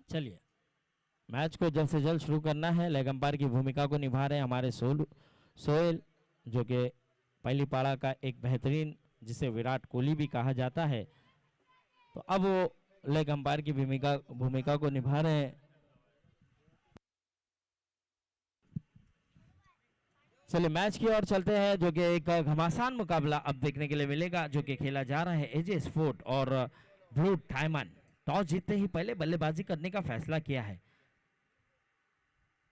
चलिए मैच को जल्द से जल्द शुरू करना है। लेग अंपायर की भूमिका को निभा रहे हैं हमारे सोहेल, जो कि पहली पाड़ा का एक बेहतरीन, जिसे विराट कोहली भी कहा जाता है। तो अब वो लेग अंपायर की भूमिका को निभा रहे हैं। चलिए मैच की ओर चलते हैं, जो कि एक घमासान मुकाबला अब देखने के लिए मिलेगा, जो कि खेला जा रहा है एजे स्पोर्ट और ब्लू डायमंड। टॉस जीतते ही पहले बल्लेबाजी करने का फैसला किया है।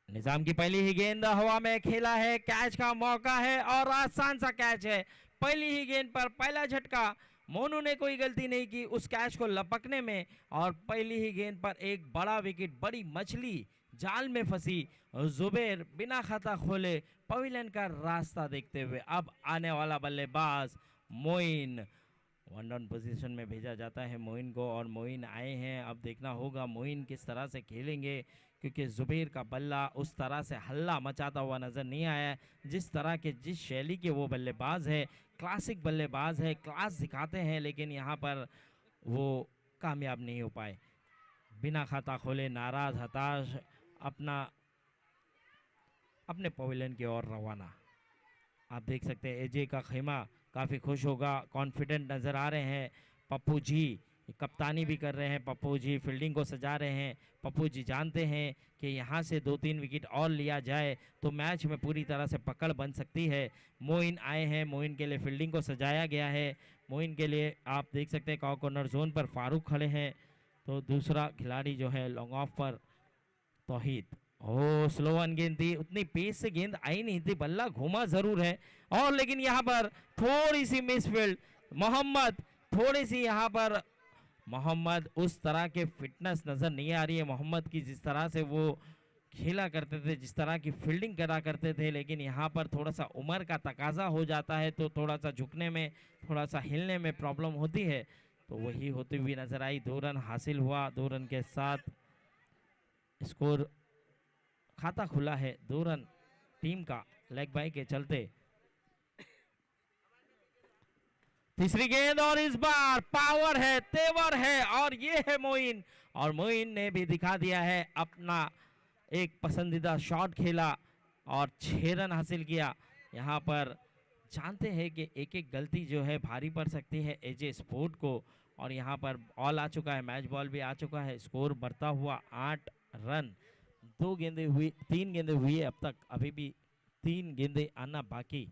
निजाम की पहली ही गेंद हवा में खेला है, कैच का मौका है और आसान सा कैच है। पहली ही गेंद पर पहला झटका, मोनू ने कोई गलती नहीं की उस कैच को लपकने में, और पहली ही गेंद पर एक बड़ा विकेट, बड़ी मछली जाल में फंसी। जुबेर बिना खाता खोले पवेलियन का रास्ता देखते हुए अब आने वाला बल्लेबाज मोइन, वन डाउन पोजीशन में भेजा जाता है मोइन को, और मोइन आए हैं। अब देखना होगा मोइन किस तरह से खेलेंगे, क्योंकि जुबेर का बल्ला उस तरह से हल्ला मचाता हुआ नज़र नहीं आया जिस शैली के वो बल्लेबाज है। क्लासिक बल्लेबाज है, क्लास दिखाते हैं, लेकिन यहाँ पर वो कामयाब नहीं हो पाए। बिना खाता खोले नाराज हताश अपने पवेलियन की ओर रवाना। आप देख सकते हैं एजे का खेमा काफ़ी खुश होगा, कॉन्फिडेंट नज़र आ रहे हैं। पप्पू जी कप्तानी भी कर रहे हैं, पप्पू जी फील्डिंग को सजा रहे हैं। पप्पू जी जानते हैं कि यहाँ से 2-3 विकेट और लिया जाए तो मैच में पूरी तरह से पकड़ बन सकती है। मोइन आए हैं, मोइन के लिए फील्डिंग को सजाया गया है। मोइन के लिए आप देख सकते हैं कॉर्नर जोन पर फारूक खड़े हैं, तो दूसरा खिलाड़ी जो है लॉन्ग ऑफ पर तौहीद। ओ स्लो वन गेंद थी, उतनी पेस से गेंद आई नहीं थी, बल्ला घूमा जरूर है, और लेकिन यहाँ पर थोड़ी सी मिसफील्ड। मोहम्मद उस तरह के फिटनेस नज़र नहीं आ रही है मोहम्मद की, जिस तरह से वो खेला करते थे, जिस तरह की फील्डिंग करा करते थे। लेकिन यहाँ पर थोड़ा सा उम्र का तकाजा हो जाता है, तो थोड़ा सा झुकने में, थोड़ा सा हिलने में प्रॉब्लम होती है, तो वही होती हुई नजर आई। 2 रन हासिल हुआ, 2 रन के साथ स्कोर खाता खुला है, 2 रन टीम का लेग बाई के चलते। तीसरी गेंद और इस बार पावर है, तेवर है, और ये है मोइन, और मोइन ने भी दिखा दिया है अपना एक पसंदीदा शॉट खेला और 6 रन हासिल किया। यहाँ पर जानते हैं कि एक एक गलती जो है भारी पड़ सकती है एजे स्पोर्ट को, और यहाँ पर बॉल आ चुका है, मैच बॉल भी आ चुका है। स्कोर बढ़ता हुआ 8 रन, 3 गेंदें हुई है अब तक, अभी भी 3 गेंदें आना बाकी।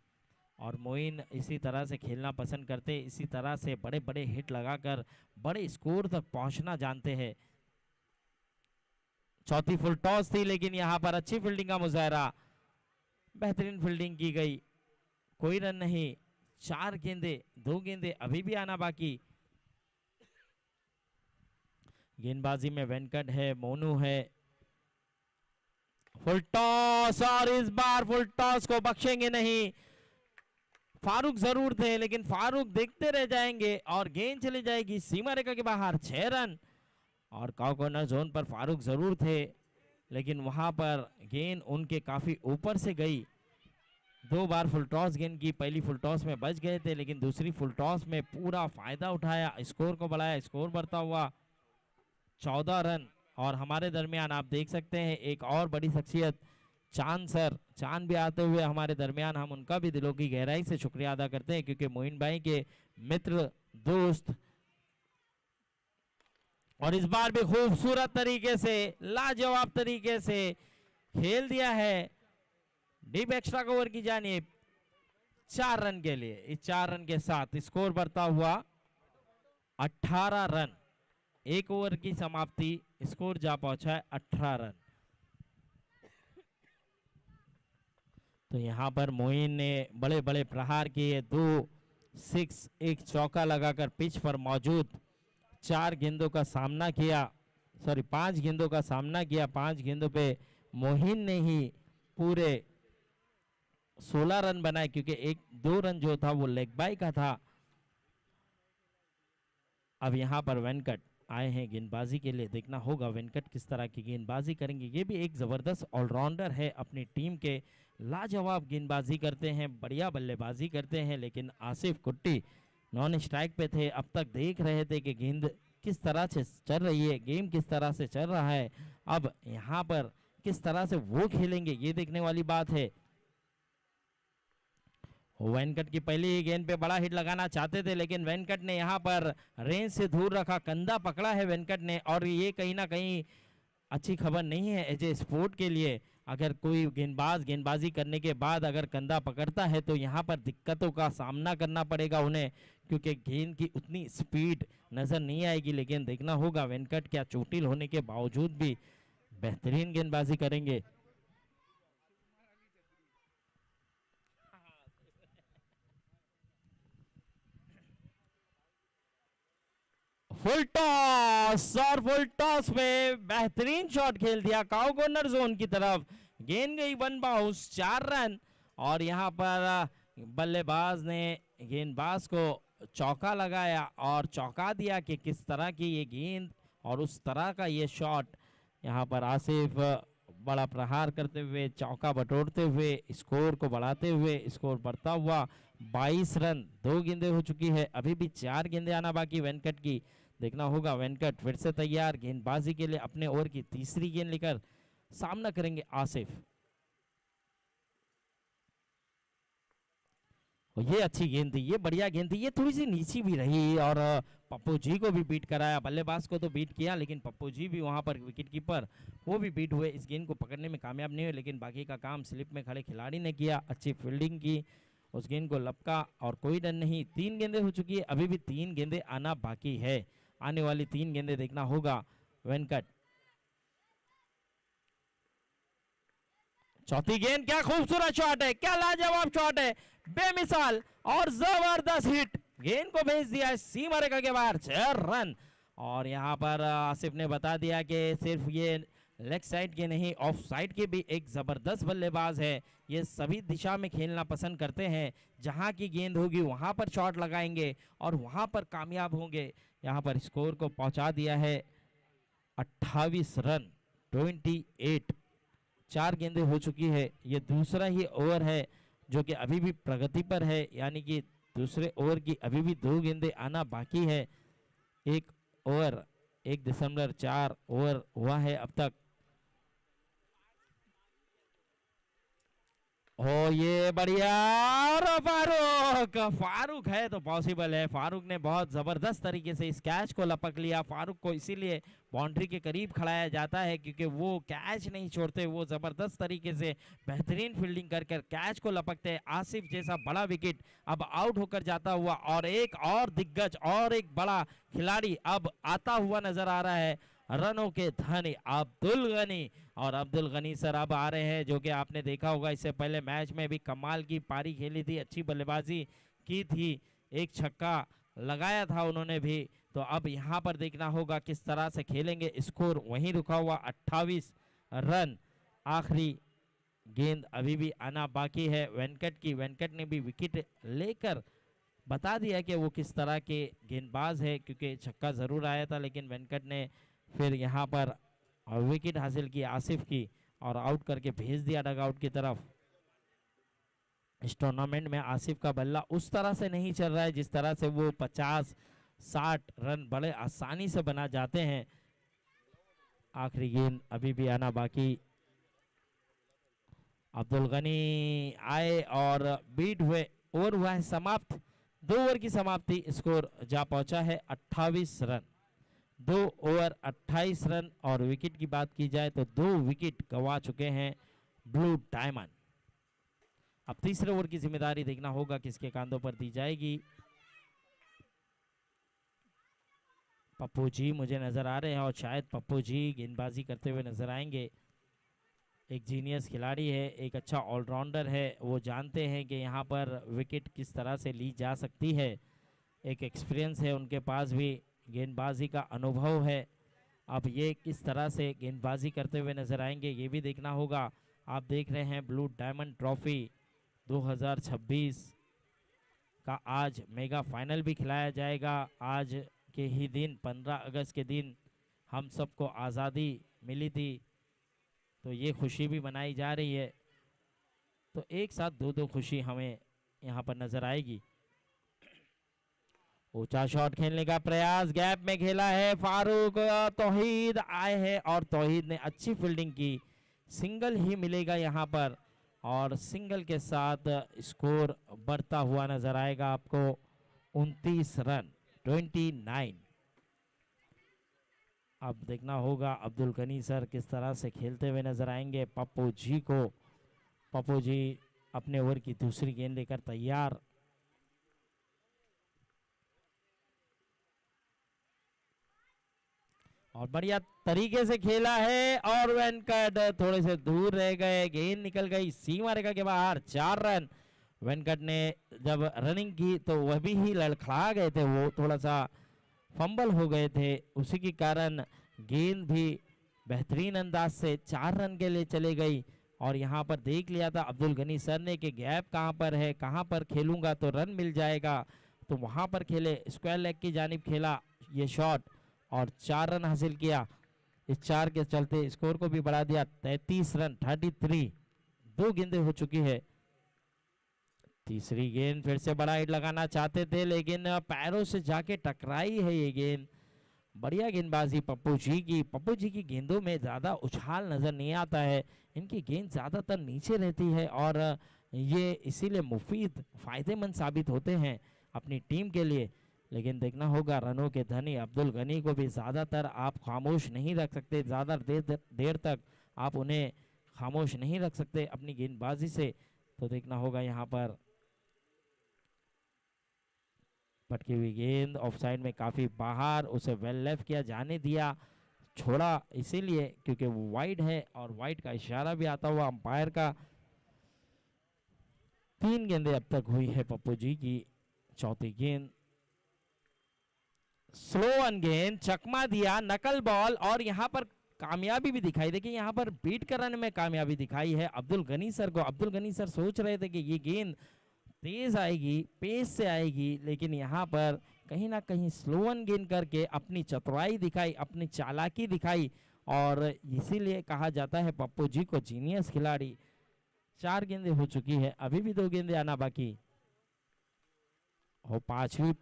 और मोइन इसी तरह से खेलना पसंद करते, इसी तरह से बड़े बड़े हिट लगाकर बड़े स्कोर तक पहुंचना जानते हैं। चौथी फुल टॉस थी, लेकिन यहां पर अच्छी फील्डिंग का मुजाहरा, बेहतरीन फील्डिंग की गई, कोई रन नहीं। 4 गेंदें, 2 गेंदें अभी भी आना बाकी। गेंदबाजी में वेंकट है, मोनू है। फुल टॉस, और इस बार फुल टॉस को बख्शेंगे नहीं। फारूक जरूर थे, लेकिन फारूक देखते रह जाएंगे और गेंद चली जाएगी सीमा रेखा के बाहर। 6 रन, और कॉर्नर जोन पर फारूक जरूर थे, लेकिन वहां पर गेंद उनके काफी ऊपर से गई। 2 बार फुल टॉस गेंद की, पहली फुल टॉस में बच गए थे, लेकिन दूसरी फुल टॉस में पूरा फायदा उठाया, स्कोर को बढ़ाया। स्कोर बढ़ता हुआ 14 रन। और हमारे दरमियान आप देख सकते हैं एक और बड़ी शख्सियत चांद भी आते हुए हमारे दरमियान, हम उनका भी दिलों की गहराई से शुक्रिया अदा करते हैं, क्योंकि मोइन भाई के मित्र, दोस्त, और इस बार भी खूबसूरत तरीके से, लाजवाब तरीके से खेल दिया है डीप एक्स्ट्रा कवर की जानिब 4 रन के लिए। इस 4 रन के साथ स्कोर बढ़ता हुआ 18 रन। 1 ओवर की समाप्ति, स्कोर जा पहुंचा है 18 रन। तो यहाँ पर मोइन ने बड़े बड़े प्रहार किए, 2 6, 1 चौका लगाकर पिच पर मौजूद 5 गेंदों का सामना किया। 5 गेंदों पे मोइन ने ही पूरे 16 रन बनाए, क्योंकि 1-2 रन जो था वो लेग बाई का था। अब यहाँ पर वेंकट आए हैं गेंदबाजी के लिए, देखना होगा वेंकट किस तरह की गेंदबाजी करेंगे। ये भी एक ज़बरदस्त ऑलराउंडर है अपनी टीम के, लाजवाब गेंदबाजी करते हैं, बढ़िया बल्लेबाजी करते हैं। लेकिन आसिफ कुट्टी नॉन स्ट्राइक पे थे, अब तक देख रहे थे कि गेंद किस तरह से चल रही है, गेम किस तरह से चल रहा है, अब यहाँ पर किस तरह से वो खेलेंगे ये देखने वाली बात है। वेंकट की पहली गेंद पे बड़ा हिट लगाना चाहते थे, लेकिन वेंकट ने यहाँ पर रेंज से दूर रखा, कंधा पकड़ा है वेंकट ने, और ये कहीं ना कहीं अच्छी खबर नहीं है एज ए स्पोर्ट के लिए। अगर कोई गेंदबाज गेंदबाजी करने के बाद अगर कंधा पकड़ता है तो यहाँ पर दिक्कतों का सामना करना पड़ेगा उन्हें, क्योंकि गेंद की उतनी स्पीड नजर नहीं आएगी। लेकिन देखना होगा वेंकट क्या चोटिल होने के बावजूद भी बेहतरीन गेंदबाजी करेंगे। फुल टॉस, और फुल टॉस में बेहतरीन शॉट खेल दिया काउ कॉर्नर जोन की तरफ, गेंद गई 1 बाउंस, 4 रन। और यहाँ पर बल्लेबाज ने गेंदबाज को चौका लगाया और चौका दिया कि किस तरह की ये गेंद और उस तरह का ये शॉट। यहाँ पर आसिफ बड़ा प्रहार करते हुए, चौका बटोरते हुए, स्कोर को बढ़ाते हुए, स्कोर बढ़ता हुआ 22 रन, 2 गेंदें हो चुकी है, अभी भी 4 गेंदें आना बाकी वेंकट की। देखना होगा वेंकट फिर से तैयार गेंदबाजी के लिए, अपने ओवर की तीसरी गेंद लेकर सामना करेंगे आसिफ। ये अच्छी गेंद थी, ये बढ़िया गेंद थी, ये थोड़ी सी नीची भी रही और पप्पू जी को भी बीट कराया, बल्लेबाज को तो बीट किया लेकिन पप्पू जी भी वहां पर विकेट कीपर वो भी बीट हुए, इस गेंद को पकड़ने में कामयाब नहीं हुए, लेकिन बाकी का काम स्लिप में खड़े खिलाड़ी ने किया, अच्छी फील्डिंग की, उस गेंद को लपका और कोई रन नहीं। 3 गेंदें हो चुकी है, अभी भी 3 गेंदें आना बाकी है, आने वाली 3 गेंदें देखना होगा वेंकट। चौथी गेंद, क्या खूबसूरत शॉट है, क्या लाजवाब शॉट है, बेमिसाल और जबरदस्त हिट, गेंद को भेज दिया सीमा रेखा के बाहर, 6 रन। और यहाँ पर आसिफ ने बता दिया कि सिर्फ ये लेग साइड के नहीं ऑफ साइड के भी एक जबरदस्त बल्लेबाज है, ये सभी दिशा में खेलना पसंद करते हैं, जहां की गेंद होगी वहां पर शॉट लगाएंगे और वहां पर कामयाब होंगे। यहाँ पर स्कोर को पहुंचा दिया है 28 रन, 28, 4 गेंदें हो चुकी है, ये दूसरा ही ओवर है जो कि अभी भी प्रगति पर है, यानी कि दूसरे ओवर की अभी भी 2 गेंदें आना बाकी है। 1 ओवर 1.4 ओवर हुआ है अब तक। ओ ये बढ़िया, और फारूक है तो पॉसिबल है, फारूक ने बहुत जबरदस्त तरीके से इस कैच को लपक लिया। फारूक को इसीलिए बाउंड्री के करीब खड़ाया जाता है क्योंकि वो कैच नहीं छोड़ते, वो जबरदस्त तरीके से बेहतरीन फील्डिंग कर कैच को लपकते हैं। आसिफ जैसा बड़ा विकेट अब आउट होकर जाता हुआ, और एक और दिग्गज और एक बड़ा खिलाड़ी अब आता हुआ नजर आ रहा है, रनों के धनी अब्दुल गनी। और अब्दुल गनी सर अब आ रहे हैं, जो कि आपने देखा होगा इससे पहले मैच में भी कमाल की पारी खेली थी, अच्छी बल्लेबाजी की थी, एक छक्का लगाया था उन्होंने भी। तो अब यहाँ पर देखना होगा किस तरह से खेलेंगे, स्कोर वहीं रुका हुआ 28 रन, आखिरी गेंद अभी भी आना बाकी है वेंकट की। वेंकट ने भी विकेट लेकर बता दिया कि वो किस तरह के गेंदबाज है, क्योंकि छक्का जरूर आया था लेकिन वेंकट ने फिर यहाँ पर विकेट हासिल की आसिफ की और आउट करके भेज दिया डगआउट की तरफ। इस टूर्नामेंट में आसिफ का बल्ला उस तरह से नहीं चल रहा है जिस तरह से वो 50-60 रन बड़े आसानी से बना जाते हैं। आखिरी गेंद अभी भी आना बाकी, अब्दुल गनी आए और बीट हुए, ओवर हुआ है समाप्त, 2 ओवर की समाप्ति, स्कोर जा पहुंचा है 28 रन, 2 ओवर 28 रन। और विकेट की बात की जाए तो 2 विकेट गंवा चुके हैं ब्लू डायमंड। अब तीसरे ओवर की जिम्मेदारी देखना होगा किसके कांधों पर दी जाएगी। पप्पू जी मुझे नजर आ रहे हैं और शायद पप्पू जी गेंदबाजी करते हुए नजर आएंगे। एक जीनियस खिलाड़ी है, एक अच्छा ऑलराउंडर है, वो जानते हैं कि यहाँ पर विकेट किस तरह से ली जा सकती है, एक एक्सपीरियंस है उनके पास भी, गेंदबाजी का अनुभव है। अब ये किस तरह से गेंदबाजी करते हुए नजर आएंगे ये भी देखना होगा। आप देख रहे हैं ब्लू डायमंड ट्रॉफी 2026 का आज मेगा फाइनल भी खिलाया जाएगा। आज के ही दिन 15 अगस्त के दिन हम सबको आज़ादी मिली थी, तो ये खुशी भी मनाई जा रही है, तो एक साथ 2-2 खुशी हमें यहाँ पर नज़र आएगी। ऊंचा शॉट खेलने का प्रयास, गैप में खेला है फारूक, तौहीद आए हैं और तौहीद ने अच्छी फील्डिंग की। सिंगल ही मिलेगा यहाँ पर और सिंगल के साथ स्कोर बढ़ता हुआ नजर आएगा आपको। 29 रन 29। अब देखना होगा अब्दुल गनी सर किस तरह से खेलते हुए नजर आएंगे पप्पू जी को। पप्पू जी अपने ओवर की दूसरी गेंद लेकर तैयार। और बढ़िया तरीके से खेला है और वेंकट थोड़े से दूर रह गए, गेंद निकल गई सीमा रेखा के बाहर। 4 रन। वेंकट ने जब रनिंग की तो वह भी ही लड़खड़ा गए थे, वो थोड़ा सा फंबल हो गए थे, उसी के कारण गेंद भी बेहतरीन अंदाज से 4 रन के लिए चले गई। और यहाँ पर देख लिया था अब्दुल गनी सर ने कि गैप कहाँ पर है, कहाँ पर खेलूंगा तो रन मिल जाएगा, तो वहाँ पर खेले, स्क्वायर लेग की जानिब खेला ये शॉट और 4 रन हासिल किया। इस 4 के चलते स्कोर को भी बढ़ा दिया। 33 रन 33। 2 गेंदें हो चुकी है। तीसरी गेंद फिर से बड़ा हिट लगाना चाहते थे लेकिन पैरों से जाके टकराई है ये गेंद। बढ़िया गेंदबाजी पप्पू जी की। पप्पू जी की गेंदों में ज्यादा उछाल नजर नहीं आता है, इनकी गेंद ज्यादातर नीचे रहती है और ये इसीलिए मुफीद फायदेमंद साबित होते हैं अपनी टीम के लिए। लेकिन देखना होगा रनों के धनी अब्दुल गनी को भी ज्यादातर आप खामोश नहीं रख सकते, ज्यादा देर तक आप उन्हें खामोश नहीं रख सकते अपनी गेंदबाजी से। तो देखना होगा यहाँ पर पटकी हुई गेंद ऑफ साइड में काफी बाहर, उसे वेल लेफ्ट किया, जाने दिया, छोड़ा इसीलिए क्योंकि वो वाइड है और वाइड का इशारा भी आता हुआ अंपायर का। 3 गेंदें अब तक हुई है पप्पू जी की। चौथी गेंद स्लो ऑन गेंद, चकमा दिया, नकल बॉल और यहाँ पर कामयाबी भी दिखाई। देखिए यहाँ पर बीट कराने में कामयाबी दिखाई है अब्दुल गनी सर को। अब्दुल गनी सर सोच रहे थे कि ये गेंद तेज आएगी, पेस से आएगी, लेकिन यहाँ पर कहीं ना कहीं स्लो ऑन गेंद करके अपनी चतुराई दिखाई, अपनी चालाकी दिखाई और इसीलिए कहा जाता है पप्पू जी को जीनियस खिलाड़ी। 4 गेंदें हो चुकी है, अभी भी 2 गेंदें आना बाकी। और 5वीं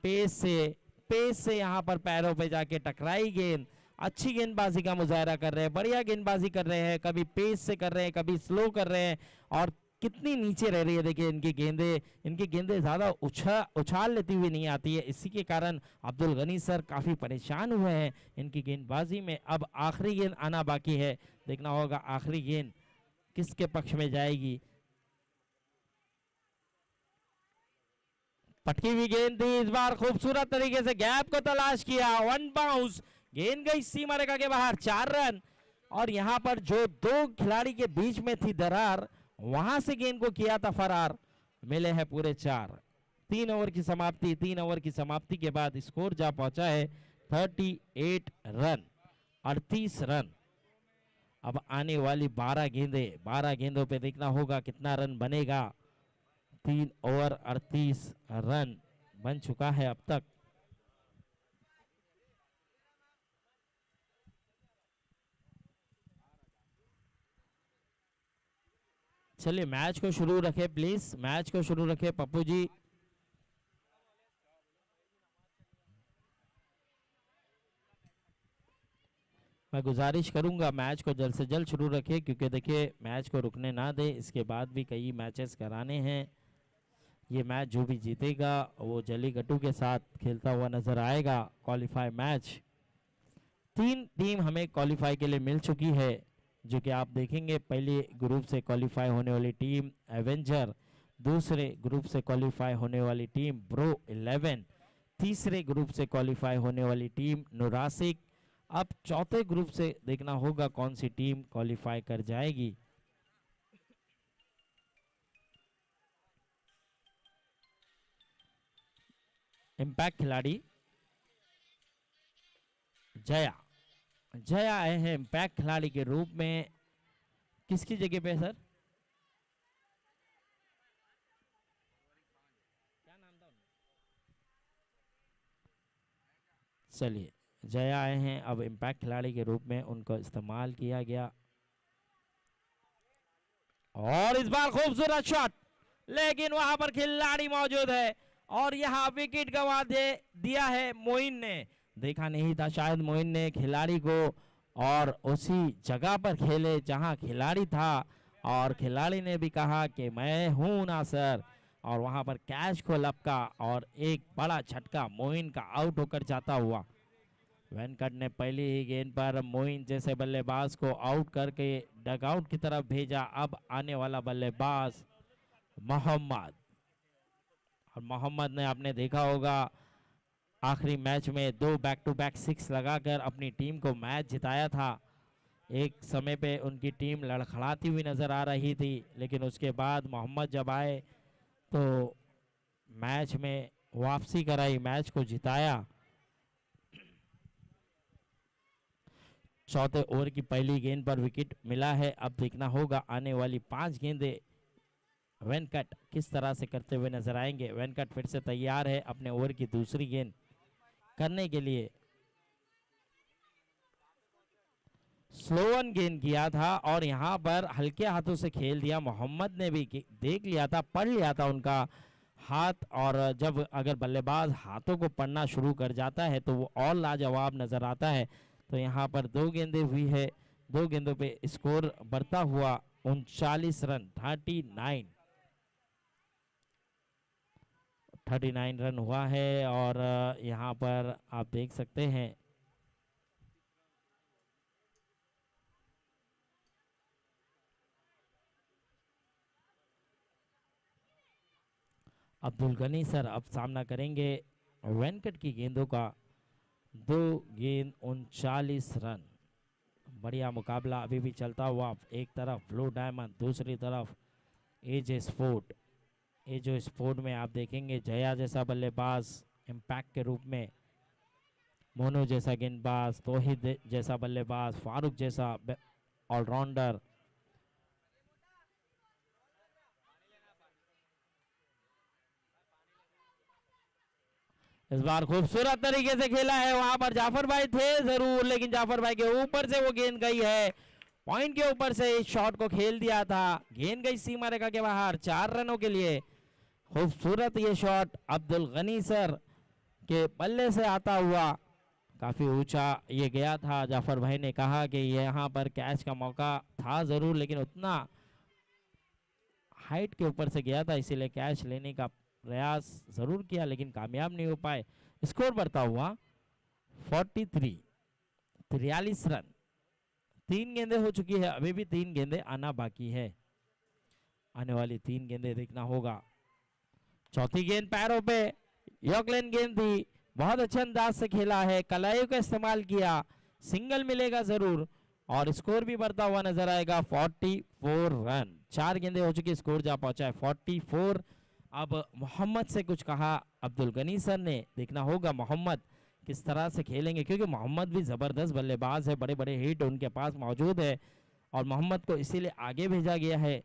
पेस से यहाँ पर पैरों पे जाके टकराई गेंद। अच्छी गेंदबाजी का मुजाहरा कर रहे हैं, बढ़िया गेंदबाजी कर रहे हैं, कभी पेस से कर रहे हैं, कभी स्लो कर रहे हैं और कितनी नीचे रह रही है। देखिए इनकी गेंदें ज्यादा उछाल लेती हुई नहीं आती है, इसी के कारण अब्दुल गनी सर काफी परेशान हुए हैं इनकी गेंदबाजी में। अब आखिरी गेंद आना बाकी है, देखना होगा आखिरी गेंद किसके पक्ष में जाएगी। पटकी हुई गेंद थी, इस बार खूबसूरत तरीके से गैप को तलाश किया, 1 बाउंस, गेंद गई सीमा रेखा के बाहर। 4 रन। और यहाँ पर जो 2 खिलाड़ी के बीच में थी दरार, वहां से गेंद को किया था फरार। मिले हैं पूरे 4। 3 ओवर की समाप्ति। 3 ओवर की समाप्ति के बाद स्कोर जा पहुंचा है 38 रन 38 रन। अब आने वाली 12 गेंदों पे देखना होगा कितना रन बनेगा। 3 ओवर 38 रन बन चुका है अब तक। चलिए मैच को शुरू रखे प्लीज, मैच को शुरू रखे पप्पू जी। मैं गुजारिश करूंगा मैच को जल्द से जल्द शुरू रखे क्योंकि देखिए मैच को रुकने ना दे, इसके बाद भी कई मैचेस कराने हैं। ये मैच जो भी जीतेगा वो जलीगट्टू के साथ खेलता हुआ नजर आएगा क्वालिफाई मैच। 3 टीम हमें क्वालिफाई के लिए मिल चुकी है जो कि आप देखेंगे। पहले ग्रुप से क्वालिफाई होने वाली टीम एवेंजर, दूसरे ग्रुप से क्वालिफाई होने वाली टीम ब्रो 11, तीसरे ग्रुप से क्वालिफाई होने वाली टीम नुरासिक। अब चौथे ग्रुप से देखना होगा कौन सी टीम क्वालिफाई कर जाएगी। इम्पैक्ट खिलाड़ी जया आए हैं इम्पैक्ट खिलाड़ी के रूप में। किसकी जगह पे सर? क्या नाम था उनका? चलिए जया आए हैं, अब इम्पैक्ट खिलाड़ी के रूप में उनको इस्तेमाल किया गया। और इस बार खूबसूरत शॉट, लेकिन वहां पर खिलाड़ी मौजूद है और यहाँ विकेट गंवा दिया है मोइन ने। देखा नहीं था शायद मोइन ने खिलाड़ी को, और उसी जगह पर खेले जहां खिलाड़ी था, और खिलाड़ी ने भी कहा कि मैं हूं ना सर, और वहां पर कैच को लपका और एक बड़ा झटका मोइन का आउट होकर जाता हुआ। वेंकट ने पहली ही गेंद पर मोइन जैसे बल्लेबाज को आउट करके डगआउट की तरफ भेजा। अब आने वाला बल्लेबाज मोहम्मद, और मोहम्मद ने आपने देखा होगा आखिरी मैच में 2 बैक टू बैक 6 लगाकर अपनी टीम को मैच जिताया था। एक समय पे उनकी टीम लड़खड़ाती हुई नजर आ रही थी, लेकिन उसके बाद मोहम्मद जब आए तो मैच में वापसी कराई, मैच को जिताया। चौथे ओवर की पहली गेंद पर विकेट मिला है। अब देखना होगा आने वाली 5 गेंदें वेंकट किस तरह से करते हुए नजर आएंगे। वेंकट फिर से तैयार है अपने ओवर की दूसरी गेंद करने के लिए। स्लोवन गेंद किया था और यहां पर हल्के हाथों से खेल दिया। मोहम्मद ने भी देख लिया था, पढ़ लिया था उनका हाथ, और जब अगर बल्लेबाज हाथों को पढ़ना शुरू कर जाता है तो वो और लाजवाब नजर आता है। तो यहाँ पर 2 गेंदें हुई है, 2 गेंदों पे स्कोर बढ़ता हुआ 39 रन 39 रन हुआ है। और यहाँ पर आप देख सकते हैं अब्दुल गनी सर अब सामना करेंगे वेंकट की गेंदों का। 2 गेंद 39 रन, बढ़िया मुकाबला अभी भी चलता हुआ। एक तरफ ब्लू डायमंड, दूसरी तरफ एजे स्पोर्ट। एजे स्पोर्ट में आप देखेंगे जया जैसा बल्लेबाज इम्पैक्ट के रूप में, मोनू जैसा गेंदबाज, तौहीद जैसा बल्लेबाज, फारूक जैसा ऑलराउंडर। इस बार खूबसूरत तरीके से खेला है, वहां पर जाफर भाई थे जरूर, लेकिन जाफर भाई के ऊपर से वो गेंद गई है, पॉइंट के ऊपर से इस शॉट को खेल दिया था, गेंद गई सीमा रेखा के बाहर 4 रनों के लिए। खूबसूरत ये शॉट अब्दुल गनी सर के बल्ले से आता हुआ, काफी ऊंचा ये गया था। जाफर भाई ने कहा कि यहाँ पर कैच का मौका था जरूर, लेकिन उतना हाइट के ऊपर से गया था, इसीलिए कैच लेने का प्रयास जरूर किया लेकिन कामयाब नहीं हो पाए। स्कोर बढ़ता हुआ 43 रन। 3 गेंदें हो चुकी है, अभी भी 3 गेंदें आना बाकी है। आने वाली 3 गेंदें देखना होगा। चौथी गेंद पैरों पे यॉर्कलैंड गेंद थी, बहुत अच्छे अंदाज से खेला है, कलाइयों का इस्तेमाल किया, सिंगल मिलेगा जरूर और स्कोर भी बढ़ता हुआ नजर आएगा। 44 रन, 4 गेंदें हो चुकी, स्कोर जा पहुंचा है 44। अब मोहम्मद से कुछ कहा अब्दुल गनी सर ने, देखना होगा मोहम्मद किस तरह से खेलेंगे, क्योंकि मोहम्मद भी जबरदस्त बल्लेबाज है, बड़े बड़े हिट उनके पास मौजूद है और मोहम्मद को इसीलिए आगे भेजा गया है।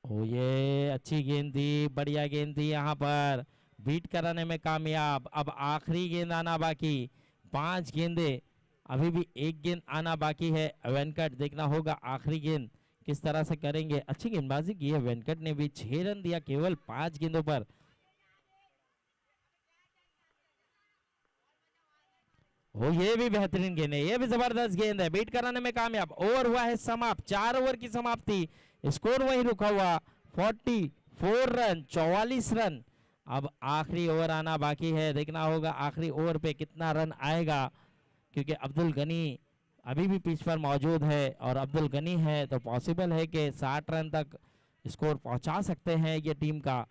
ओ ये अच्छी गेंद थी, बढ़िया गेंद थी, यहाँ पर बीट कराने में कामयाब। अब आखिरी गेंद आना बाकी, 5 गेंदे, अभी भी 1 गेंद आना बाकी है। वेंकट देखना होगा आखिरी गेंद किस तरह से करेंगे। अच्छी गेंदबाजी की है वेंकट ने भी, 6 रन दिया केवल 5 गेंदों पर। ओ ये भी बेहतरीन गेंद है, ये भी जबरदस्त गेंद है, बीट कराने में कामयाब। ओवर हुआ है समाप्त, 4 ओवर की समाप्ति, स्कोर वही रुका हुआ 44 रन, 44 रन। अब आखिरी ओवर आना बाकी है, देखना होगा आखिरी ओवर पे कितना रन आएगा, क्योंकि अब्दुल गनी अभी भी पिच पर मौजूद है और अब्दुल गनी है तो पॉसिबल है कि 60 रन तक स्कोर पहुंचा सकते हैं ये टीम का।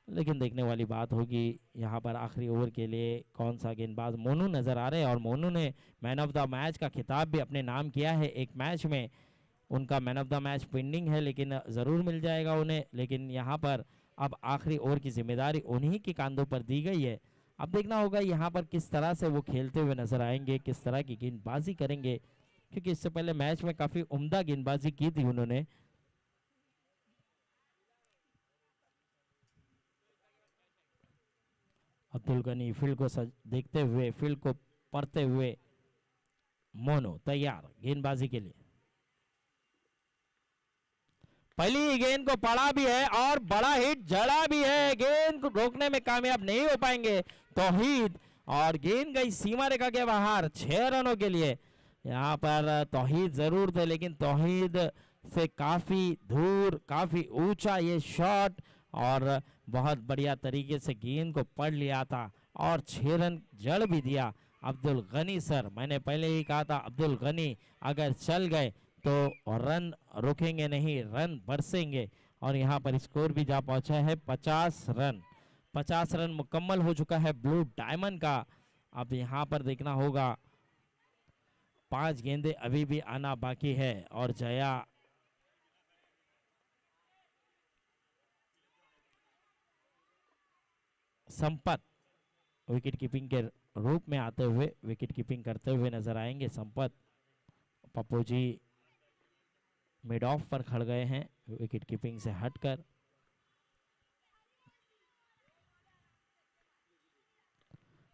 लेकिन देखने वाली बात होगी यहाँ पर आखिरी ओवर के लिए कौन सा गेंदबाज। मोनू नजर आ रहे हैं और मोनू ने मैन ऑफ द मैच का खिताब भी अपने नाम किया है। एक मैच में उनका man of the match pending है, लेकिन ज़रूर मिल जाएगा उन्हें। लेकिन यहाँ पर अब आखिरी ओवर की जिम्मेदारी उन्हीं के कंधों पर दी गई है। अब देखना होगा यहाँ पर किस तरह से वो खेलते हुए नजर आएंगे, किस तरह की गेंदबाजी करेंगे, क्योंकि इससे पहले मैच में काफ़ी उम्दा गेंदबाजी की थी उन्होंने। अब्दुल गनी फील्ड को देखते हुए, फील्ड को पढ़ते हुए, मोनो तैयार गेंदबाजी के लिए। पहली ही गेंद को पड़ा भी है और बड़ा हिट जड़ा भी है, गेंद को रोकने में कामयाब नहीं हो पाएंगे तौहीद, और गेंद गई सीमा रेखा के बाहर 6 रनों के लिए। यहाँ पर तौहीद जरूर थे लेकिन तौहीद से काफी दूर, काफी ऊंचा ये शॉट, और बहुत बढ़िया तरीके से गेंद को पढ़ लिया था और 6 रन जड़ भी दिया अब्दुल गनी सर। मैंने पहले ही कहा था अब्दुल गनी अगर चल गए तो रन रुकेंगे नहीं, रन बरसेंगे, और यहाँ पर स्कोर भी जा पहुंचा है 50 रन। 50 रन मुकम्मल हो चुका है ब्लू डायमंड का। अब यहाँ पर देखना होगा, 5 गेंदे अभी भी आना बाकी है और जया संपत विकेट कीपिंग के रूप में आते हुए विकेट कीपिंग करते हुए नजर आएंगे। संपत, पप्पू जी मिड ऑफ पर खड़ गए हैं विकेट कीपिंग से हटकर।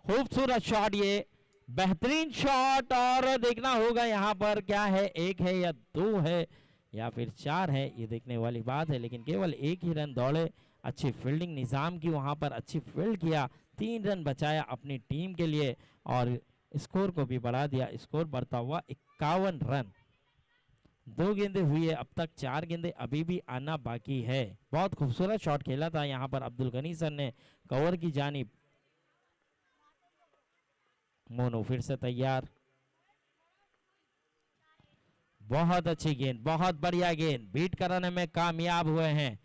खूबसूरत शॉट, ये बेहतरीन शॉट, और देखना होगा यहाँ पर क्या है, 1 है या 2 है या फिर 4 है, ये देखने वाली बात है, लेकिन केवल 1 ही रन दौड़े। अच्छी फील्डिंग निजाम की, वहां पर अच्छी फील्ड किया, 3 रन बचाया अपनी टीम के लिए और स्कोर को भी बढ़ा दिया। स्कोर बढ़ता हुआ 51 रन। 2 गेंदे हुई है अब तक, 4 गेंदे अभी भी आना बाकी है। बहुत खूबसूरत शॉट खेला था यहाँ पर अब्दुल गनी सर ने कवर की जानिब। मोनू फिर से तैयार, बहुत अच्छी गेंद, बहुत बढ़िया गेंद, बीट कराने में कामयाब हुए हैं।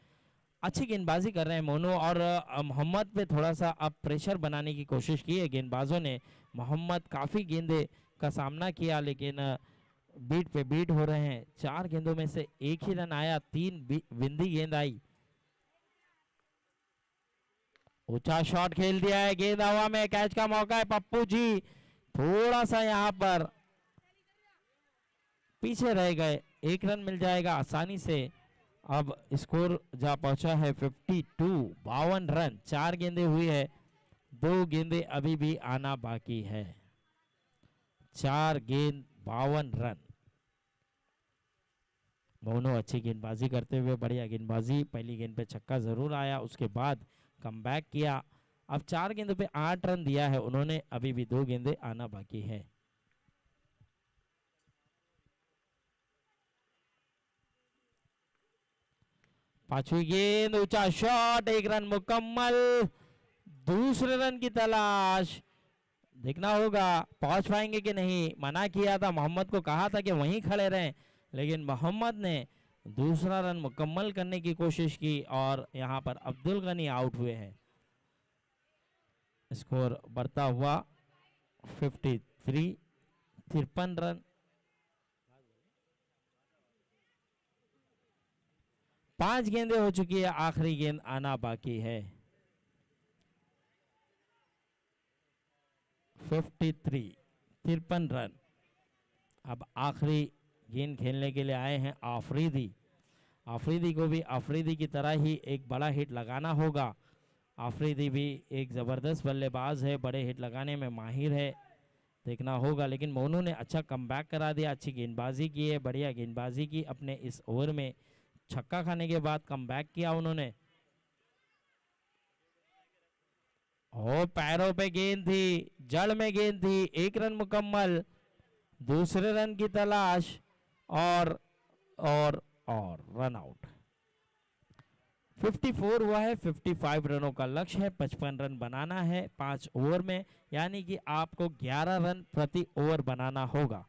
अच्छी गेंदबाजी कर रहे हैं मोनू, और मोहम्मद पे थोड़ा सा अब प्रेशर बनाने की कोशिश की है गेंदबाजों ने। मोहम्मद काफी गेंदे का सामना किया लेकिन बीट पे बीट हो रहे हैं। 4 गेंदों में से 1 ही रन आया, 3 विंदी गेंद आई। ऊंचा शॉट खेल दिया है, गेंद हवा में, कैच का मौका है। पप्पू जी थोड़ा सा यहाँ पर पीछे रह गए, 1 रन मिल जाएगा आसानी से। अब स्कोर जा पहुंचा है 52, 52 रन, 4 गेंदे हुई है, 2 गेंदे अभी भी आना बाकी है। 4 गेंद 52 रन। मोनू अच्छी गेंदबाजी करते हुए, बढ़िया गेंदबाजी, पहली गेंद पे छक्का जरूर आया, उसके बाद कमबैक किया। अब 4 गेंदों पे 8 रन दिया है उन्होंने, अभी भी 2 गेंदे आना बाकी है। पांचवी गेंद, ऊंचा शॉट, 1 रन मुकम्मल, दूसरे रन की तलाश। देखना होगा पहुंच पाएंगे कि नहीं। मना किया था, मोहम्मद को कहा था कि वहीं खड़े रहें, लेकिन मोहम्मद ने दूसरा रन मुकम्मल करने की कोशिश की और यहां पर अब्दुल गनी आउट हुए हैं। स्कोर बढ़ता हुआ 53, 53 रन। 5 गेंदें हो चुकी है, आखिरी गेंद आना बाकी है। 53, 53 रन। अब आखिरी गेंद खेलने के लिए आए हैं आफरीदी। आफरीदी को भी आफरीदी की तरह ही एक बड़ा हिट लगाना होगा। आफरीदी भी एक ज़बरदस्त बल्लेबाज है, बड़े हिट लगाने में माहिर है, देखना होगा। लेकिन मोनू ने अच्छा कमबैक करा दिया, अच्छी गेंदबाजी की है, बढ़िया गेंदबाजी की। अपने इस ओवर में छक्का खाने के बाद कमबैक किया उन्होंने। ओ पैरों पे गेंद थी, जड़ में गेंद थी, 1 रन मुकम्मल, दूसरे रन की तलाश, और और रन आउट। 54 हुआ है, 55 रनों का लक्ष्य है, 55 रन बनाना है 5 ओवर में, यानी कि आपको 11 रन प्रति ओवर बनाना होगा।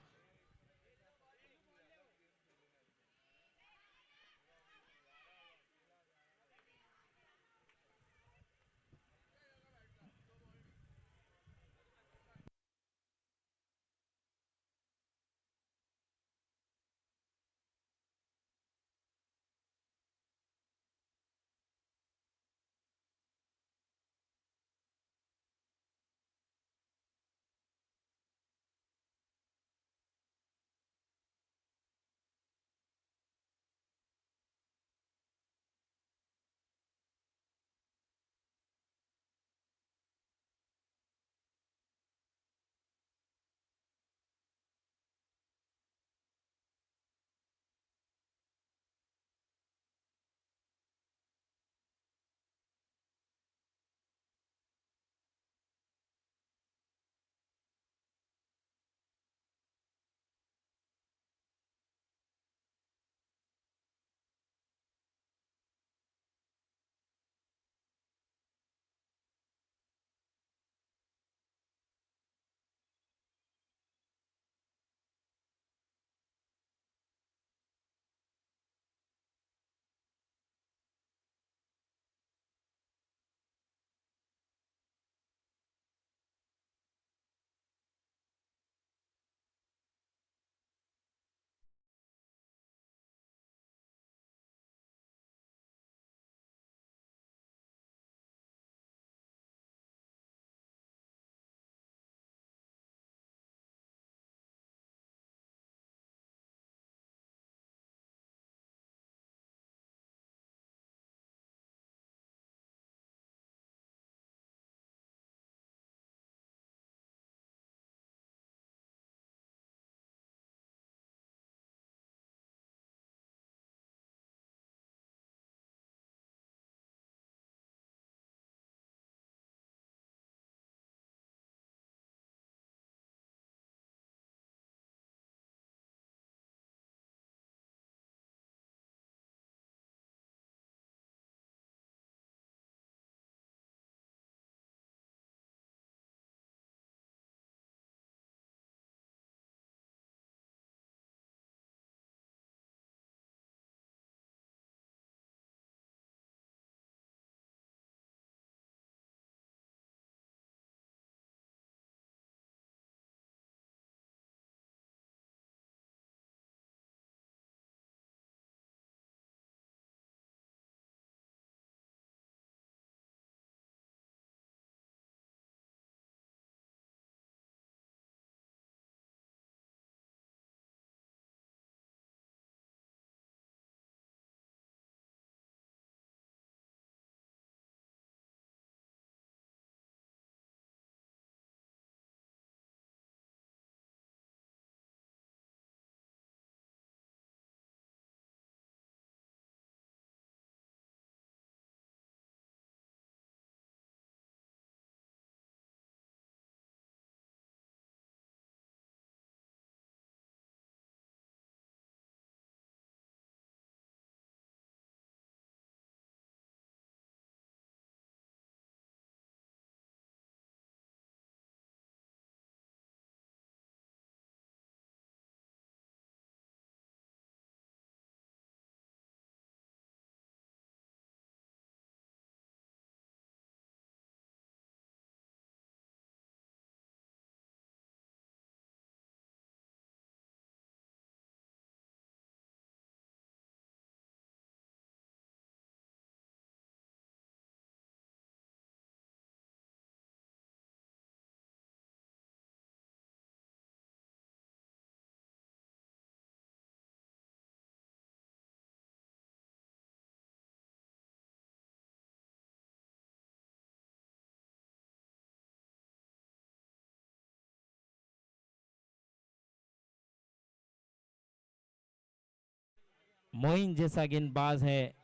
मोइन जैसा गेंदबाज है,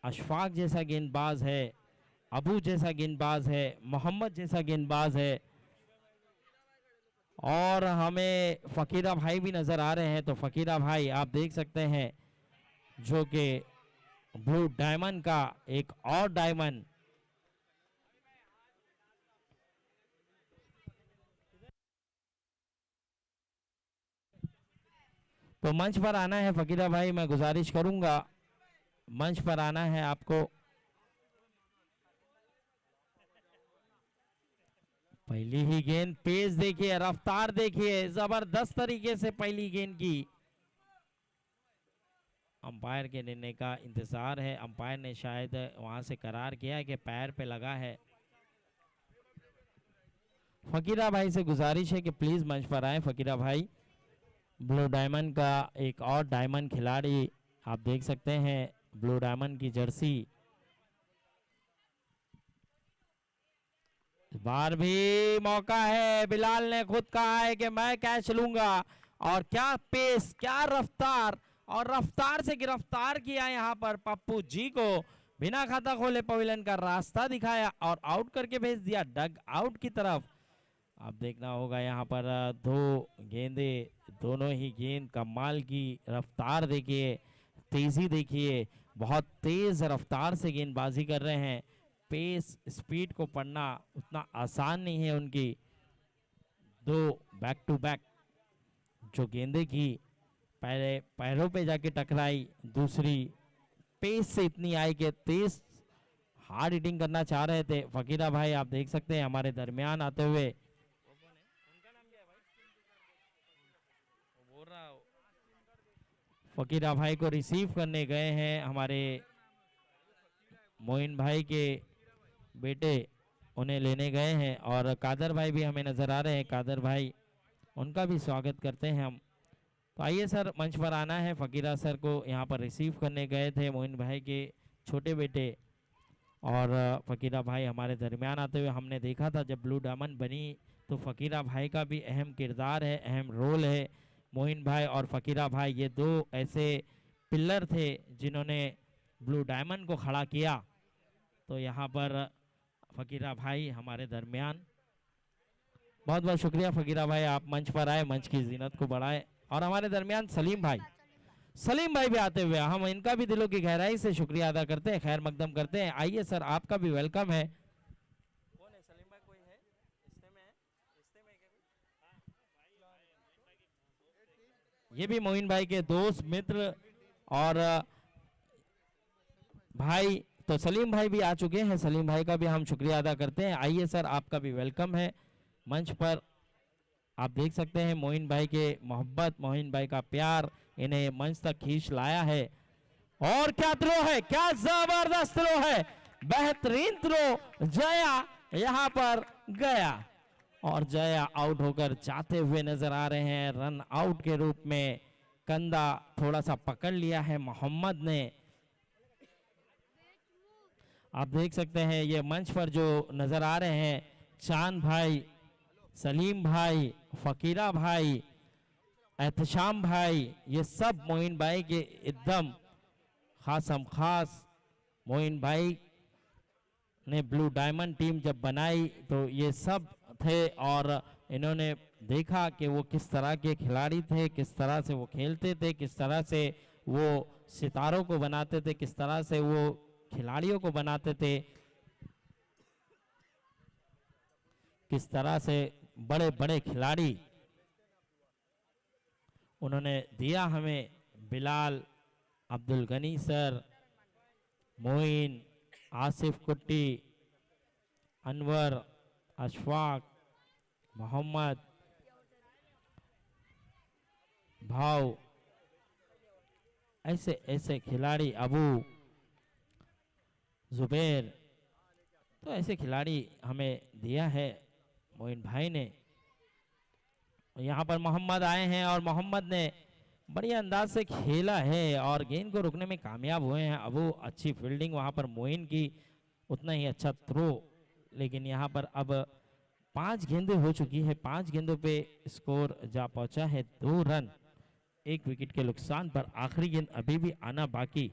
अशफाक जैसा गेंदबाज है, अबू जैसा गेंदबाज है, मोहम्मद जैसा गेंदबाज है, और हमें फकीरा भाई भी नजर आ रहे हैं। तो फकीरा भाई आप देख सकते हैं जो कि ब्लू डायमंड का एक और डायमंड। तो मंच पर आना है फकीरा भाई, मैं गुजारिश करूंगा मंच पर आना है आपको। पहली ही गेंद, पेस देखिए, रफ्तार देखिए, जबरदस्त तरीके से पहली गेंद की। अंपायर के निर्णय का इंतजार है। अंपायर ने शायद वहां से करार किया कि पैर पे लगा है। फकीरा भाई से गुजारिश है कि प्लीज मंच पर आए फकीरा भाई। ब्लू डायमंड का एक और डायमंड खिलाड़ी आप देख सकते हैं, ब्लू डायमंड की जर्सी। इस बार भी मौका है, बिलाल ने खुद कहा है कि मैं कैच लूंगा, और क्या पेस, क्या रफ्तार, और रफ्तार से गिरफ्तार किया यहां पर पप्पू जी को, बिना खाता खोले पवेलियन का रास्ता दिखाया और आउट करके भेज दिया डग आउट की तरफ। अब देखना होगा यहाँ पर दो गेंदे, दोनों ही गेंद कमाल की, रफ्तार देखिए, तेजी देखिए, बहुत तेज रफ्तार से गेंदबाजी कर रहे हैं। पेस स्पीड को पढ़ना उतना आसान नहीं है उनकी। दो बैक टू बैक जो गेंदे की पहले पैरों पे जाके टकराई, दूसरी पेस से इतनी आई कि तेज हार्ड हिटिंग करना चाह रहे थे फकीरा भाई। आप देख सकते हैं हमारे दरमियान आते हुए। फकीरा भाई को रिसीव करने गए हैं हमारे मोइन भाई के बेटे, उन्हें लेने गए हैं, और कादर भाई भी हमें नजर आ रहे हैं। कादर भाई, उनका भी स्वागत करते हैं हम। तो आइए सर, मंच पर आना है। फकीरा सर को यहाँ पर रिसीव करने गए थे मोइन भाई के छोटे बेटे, और फकीरा भाई हमारे दरमियान आते हुए हमने देखा था जब ब्लू डायमंड बनी तो फकीरा भाई का भी अहम किरदार है, अहम रोल है। मोइन भाई और फकीरा भाई ये दो ऐसे पिलर थे जिन्होंने ब्लू डायमंड को खड़ा किया। तो यहाँ पर फकीरा भाई हमारे दरमियान, बहुत बहुत शुक्रिया फकीरा भाई, आप मंच पर आए, मंच की जीनत को बढ़ाए। और हमारे दरमियान सलीम भाई, सलीम भाई भी आते हुए हम इनका भी दिलों की गहराई से शुक्रिया अदा करते हैं, खैर मकदम करते हैं। आइए सर, आपका भी वेलकम है। कौन है सलीम भाई? कोई है रिश्ते में? है रिश्ते में ये भी मोइन भाई के दोस्त मित्र और भाई। तो सलीम भाई भी आ चुके हैं, सलीम भाई का भी हम शुक्रिया अदा करते हैं। आइए सर, आपका भी वेलकम है मंच पर। आप देख सकते हैं मोइन भाई के मोहब्बत, मोइन भाई का प्यार इन्हें मंच तक खींच लाया है। और क्या थ्रो है, क्या जबरदस्त थ्रो है, बेहतरीन थ्रो। जया यहां पर गया और जया आउट होकर जाते हुए नजर आ रहे हैं रन आउट के रूप में। कंधा थोड़ा सा पकड़ लिया है मोहम्मद ने। आप देख सकते हैं ये मंच पर जो नजर आ रहे हैं, चांद भाई, सलीम भाई, फकीरा भाई, एहतशाम भाई, ये सब मोइन भाई के एकदम खासम खास। मोइन भाई ने ब्लू डायमंड टीम जब बनाई तो ये सब थे, और इन्होंने देखा कि वो किस तरह के खिलाड़ी थे, किस तरह से वो खेलते थे, किस तरह से वो सितारों को बनाते थे, किस तरह से वो खिलाड़ियों को बनाते थे, किस तरह से बड़े बड़े खिलाड़ी उन्होंने दिया हमें। बिलाल, अब्दुल गनी सर, मोइन, आसिफ कुट्टी, अनवर, अशफाक, मोहम्मद, भाव, ऐसे ऐसे खिलाड़ी, अबू, जुबैर, तो ऐसे खिलाड़ी हमें दिया है मोइन भाई ने। यहाँ पर मोहम्मद आए हैं और मोहम्मद ने बढ़िया अंदाज से खेला है और गेंद को रोकने में कामयाब हुए हैं। अब वो अच्छी फील्डिंग वहाँ पर मोइन की, उतना ही अच्छा थ्रो, लेकिन यहाँ पर अब 5 गेंदें हो चुकी है, 5 गेंदों पे स्कोर जा पहुंचा है 2 रन। एक विकेट के नुकसान पर आखिरी गेंद अभी भी आना बाकी।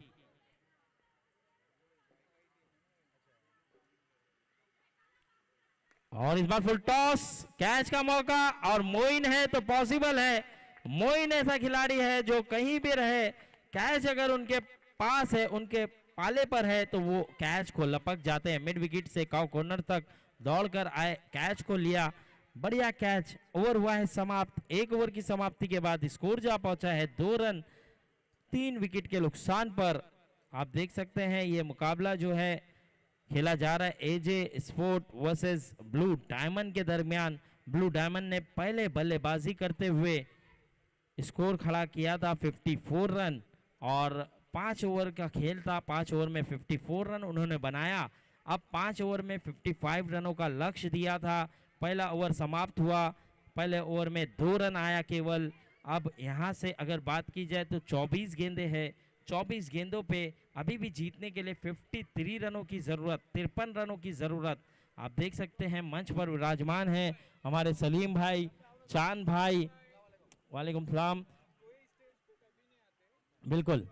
और इस बार फुल टॉस, कैच का मौका, और मोइन है तो पॉसिबल है। मोइन ऐसा खिलाड़ी है जो कहीं भी रहे, कैच अगर उनके पास है, उनके पाले पर है, तो वो कैच को लपक जाते हैं। मिड विकेट से काउ कॉर्नर तक दौड़कर आए, कैच को लिया, बढ़िया कैच। ओवर हुआ है समाप्त। एक ओवर की समाप्ति के बाद स्कोर जा पहुंचा है 2 रन 3 विकेट के नुकसान पर। आप देख सकते हैं ये मुकाबला जो है खेला जा रहा है एजे स्पोर्ट वर्सेस ब्लू डायमंड के दरमियान। ब्लू डायमंड ने पहले बल्लेबाजी करते हुए स्कोर खड़ा किया था 54 रन, और 5 ओवर का खेल था। 5 ओवर में 54 रन उन्होंने बनाया। अब 5 ओवर में 55 रनों का लक्ष्य दिया था। पहला ओवर समाप्त हुआ, पहले ओवर में 2 रन आया केवल। अब यहाँ से अगर बात की जाए तो 24 गेंदें हैं। 24 गेंदों पे अभी भी जीतने के लिए 53 रनों की ज़रूरत, 53 रनों की ज़रूरत। आप देख सकते हैं मंच पर विराजमान हैं हमारे सलीम भाई, चांद भाई, वालेकुम सलाम। बिल्कुल,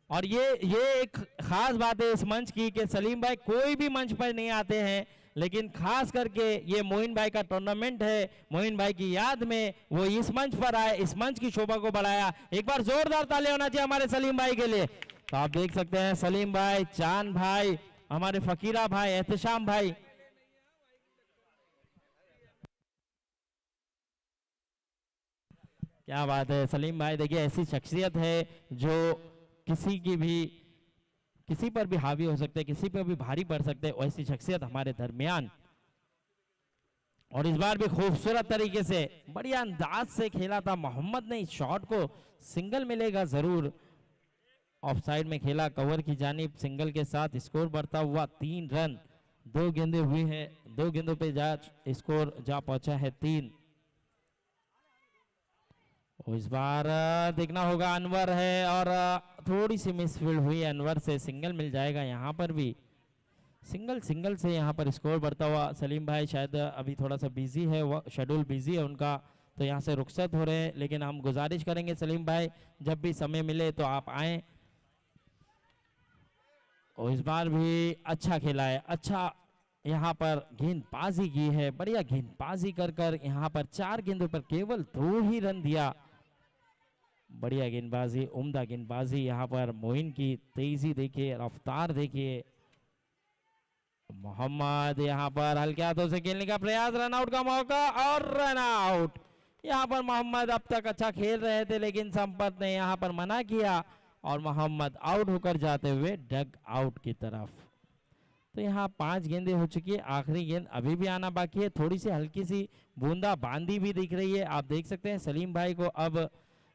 और ये एक खास बात है इस मंच की कि सलीम भाई कोई भी मंच पर नहीं आते हैं, लेकिन खास करके ये मोइन भाई का टूर्नामेंट है, मोइन भाई की याद में वो इस मंच पर आए, इस मंच की शोभा को बढ़ाया। एक बार जोरदार ताली होना चाहिए हमारे सलीम भाई के लिए। तो आप देख सकते हैं सलीम भाई, चांद भाई, हमारे फकीरा भाई, एहतशाम भाई। क्या बात है सलीम भाई, देखिए ऐसी शख्सियत है जो किसी की भी, किसी पर भी हावी हो सकते हैं, किसी पर भी भारी पड़ सकते हैं, वैसी शख्सियत हमारे दरमियान। और इस बार भी खूबसूरत तरीके से बढ़िया अंदाज से खेला था मोहम्मद ने। इस शॉट को सिंगल मिलेगा जरूर। ऑफ साइड में खेला, कवर की जानिब सिंगल के साथ स्कोर बढ़ता हुआ 3 रन। 2 गेंदें हुई है, 2 गेंदों पे स्कोर जा पहुंचा है 3। इस बार देखना होगा, अनवर है और थोड़ी सी मिसफील्ड हुई अनवर से, सिंगल मिल जाएगा यहाँ पर भी। सिंगल से यहाँ पर स्कोर बढ़ता हुआ। सलीम भाई शायद अभी थोड़ा सा बिजी है, वो शेड्यूल बिजी है उनका, तो यहाँ से रुखसत हो रहे हैं, लेकिन हम गुजारिश करेंगे सलीम भाई जब भी समय मिले तो आप आएँ। और इस बार भी अच्छा खेला है, अच्छा यहाँ पर गेंदबाजी की है, बढ़िया गेंदबाजी कर कर यहाँ पर 4 गेंदों पर केवल 2 ही रन दिया। बढ़िया गेंदबाजी, उम्दा गेंदबाजी यहाँ पर। मोइन की तेजी देखिए, रफ्तार देखिए। मोहम्मद यहाँ पर हल्के हाथों से खेलने का प्रयास, रन आउट का मौका और रन आउट। यहाँ पर मोहम्मद अब तक अच्छा खेल रहे थे, लेकिन संपत ने यहाँ पर मना किया और मोहम्मद आउट होकर जाते हुए डग आउट की तरफ। तो यहाँ 5 गेंदें हो चुकी है, आखिरी गेंद अभी भी आना बाकी है। थोड़ी सी हल्की सी बूंदा बांदी भी दिख रही है। आप देख सकते हैं सलीम भाई को, अब